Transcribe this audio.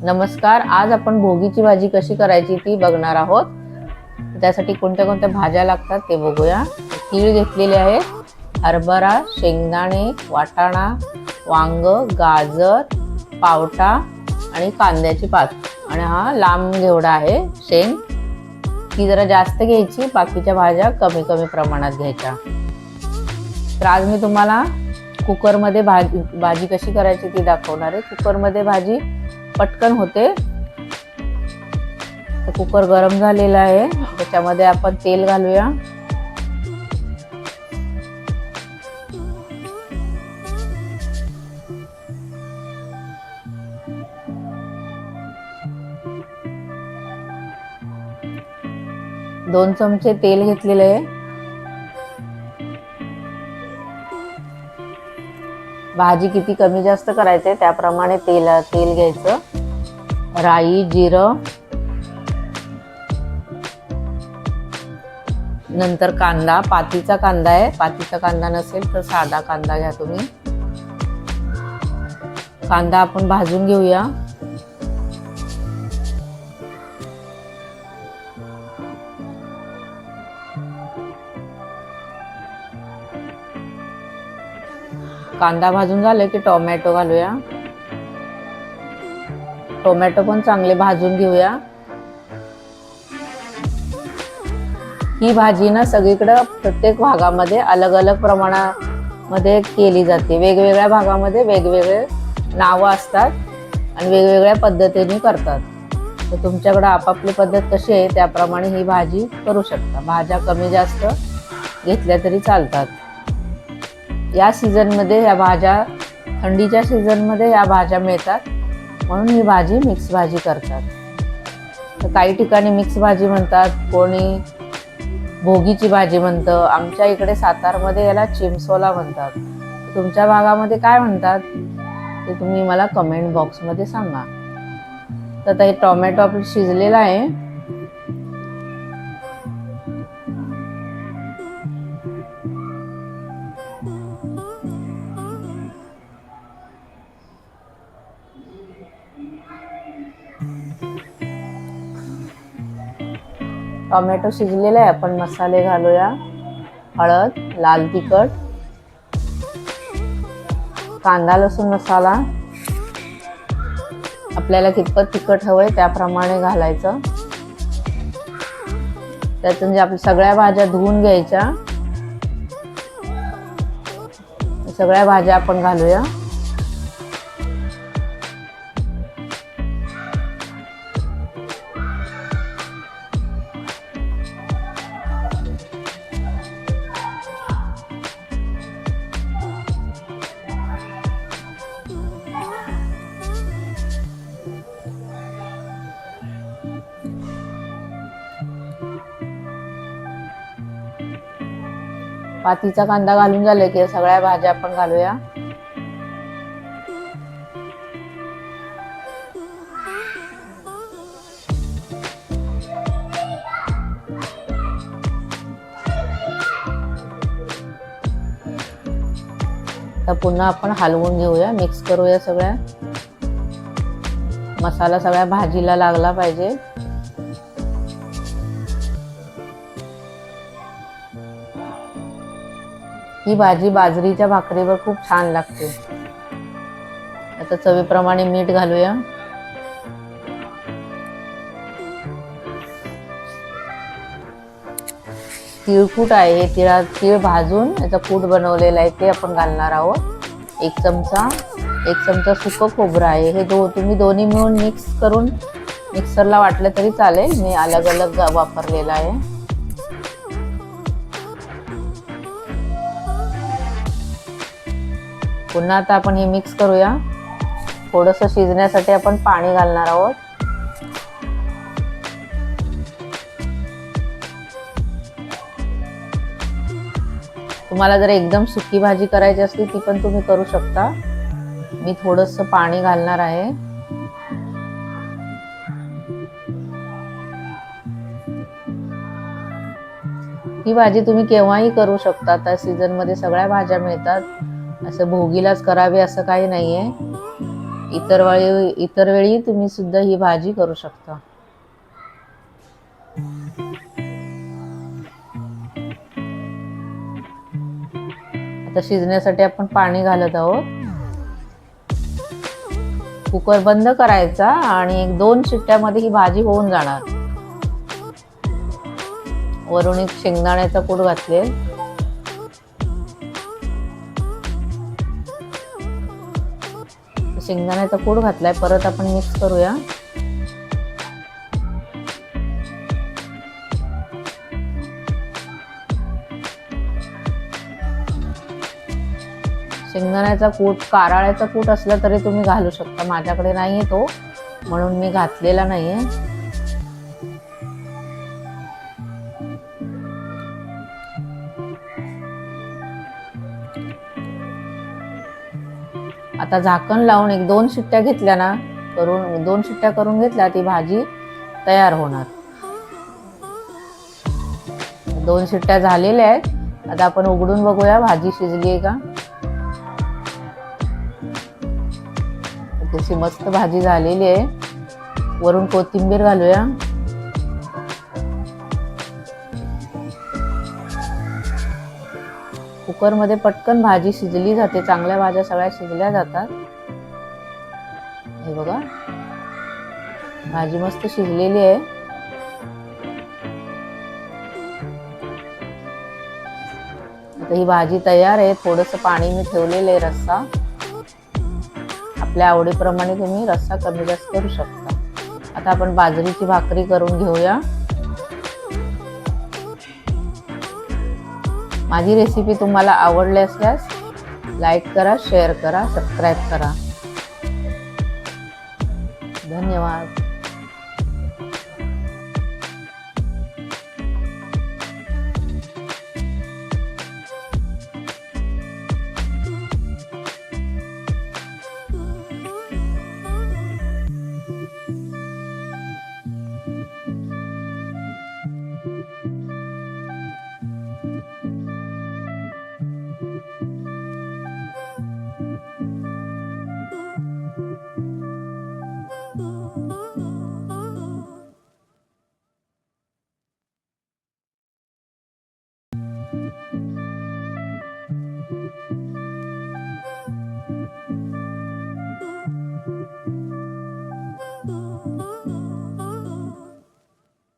नमस्कार. आज आपण भोगीची भाजी कशी करायची ती बघणार आहोत. त्यासाठी कोणत्या कोणत्या भाज्या लागतात ते बघूया. तीळ घेतलेले आहेत, हरभरा, शेंगदाणे, वाटाणा, वांग, गाजर, पावटा आणि कांद्याची पात आणि हा लांब घेवडा आहे शेंग. ती जरा जास्त घ्यायची, बाकीच्या भाज्या कमी कमी प्रमाणात घ्यायच्या. तर आज मी तुम्हाला कुकरमध्ये भाजी कशी करायची ती दाखवणार आहे. कुकरमध्ये भाजी पटकन होते. तर कुकर गरम झालेला आहे, त्याच्यामध्ये आपण तेल घालूया. दोन चमचे तेल घेतलेले आहे. भाजी किती कमी जास्त करायचे त्याप्रमाणे तेल घ्यायचं. राई, जिरं, नंतर कांदा. पातीचा कांदा आहे, पातीचा कांदा नसेल तर साधा कांदा घ्या तुम्ही. कांदा आपण भाजून घेऊया. कांदा भाजून झाले की टोमॅटो घालूया. टोमॅटो पण चांगले भाजून घेऊया. ही भाजी ना सगळीकडे प्रत्येक भागामध्ये अलग अलग प्रमाणामध्ये केली जाते. वेगवेगळ्या भागामध्ये वेगवेगळे नावं असतात आणि वेगवेगळ्या पद्धतीने करतात. तर तुमच्याकडे आपापली पद्धत कशी आहे त्याप्रमाणे ही भाजी करू शकता. भाज्या कमी जास्त घेतल्या तरी चालतात. या सीझनमध्ये ह्या भाज्या, थंडीच्या सीझनमध्ये या भाज्या मिळतात म्हणून ही भाजी मिक्स भाजी करतात. तर काही ठिकाणी मिक्स भाजी म्हणतात, कोणी भोगीची भाजी म्हणतं. आमच्या इकडे सातारमध्ये याला चिंचोला म्हणतात. तुमच्या भागामध्ये काय म्हणतात ते तुम्ही मला कमेंट बॉक्समध्ये सांगा. तर आता हे टोमॅटो आपलं शिजलेला आहे. टोमॅटो शिजलेला आहे. आपण मसाले घालूया. हळद, लाल तिखट, कांदा लसूण मसाला. आपल्याला कितपत तिखट हवंय त्याप्रमाणे घालायचं. त्यातून म्हणजे आपल्या सगळ्या भाज्या धुवून घ्यायच्या. सगळ्या भाज्या आपण घालूया. पातीचा कांदा घालून झाले की सगळ्या भाज्या आपण घालूया. तर पुन्हा आपण हलवून घेऊया, मिक्स करूया. सगळ्या मसाला सगळ्या भाजीला लागला पाहिजे. ही भाजी बाजरीच्या भाकरीवर खूप छान लागते. आता चवीप्रमाणे मीठ घालूया. तिळकूट आहे, हे तीळ भाजून याचा कूट बनवलेला आहे ते आपण घालणार आहोत. एक चमचा सुकं खोबरं आहे. हे तुम्ही दोन्ही मिळून मिक्स करून मिक्सरला वाटलं तरी चालेल. मी अलग अलग वापरलेला आहे. पुन्हा आता आपण हे मिक्स करूया. थोडंसं शिजण्यासाठी आपण पाणी घालणार आहोत. तुम्हाला जर एकदम सुकी भाजी करायची असली ती पण तुम्ही करू शकता. मी थोडंसं पाणी घालणार आहे. ही भाजी तुम्ही केव्हाही करू शकता. त्या सीझनमध्ये सगळ्या भाज्या मिळतात. असं भोगीलाच करावे असं काही नाहीये. इतर वेळी तुम्ही सुद्धा ही भाजी करू शकता. आता शिजण्यासाठी आपण पाणी घालत आहोत. कुकर बंद करायचा आणि 1-2 शिट्ट्यामध्ये ही भाजी होऊन जाणार. वरून एक शेंगदाण्याचा कूट घातले. शेंगदाण्याचा कूट घातलाय. परत आपण मिक्स करूया. शेंगदाण्याचा कूट, कारळ्याचा कूट असला तरी तुम्ही घालू शकता. माझ्याकडे नाहीये तो, म्हणून मी घातलेला नाहीये. आता झाकण लावून 1-2 शिट्ट्या घेतल्या ना, 2 शिट्ट्या करून घेतल्या, ती भाजी तयार होणार. 2 शिट्ट्या झालेल्या आहेत. आता आपण उघडून बघूया भाजी शिजली आहे का. तशी मस्त भाजी झालेली आहे. वरून कोथिंबीर घालूया. कुकर मध्ये पटकन भाजी शिजली जाते. चांगल्या भाज्या सगळ्या शिजल्या जातात. हे बघा, भाजी मस्त शिजलेली आहे. आता ही भाजी तयार आहे. थोडंसं पाणी मी ठेवलेलं आहे, रस्सा. आपल्या आवडीप्रमाणे तुम्ही रस्सा कमी जास्त करू शकता. आता आपण बाजरीची भाकरी करून घेऊया. माझी रेसिपी तुम्हाला आवडली असल्यास लाईक करा, शेअर करा, सबस्क्राईब करा. धन्यवाद.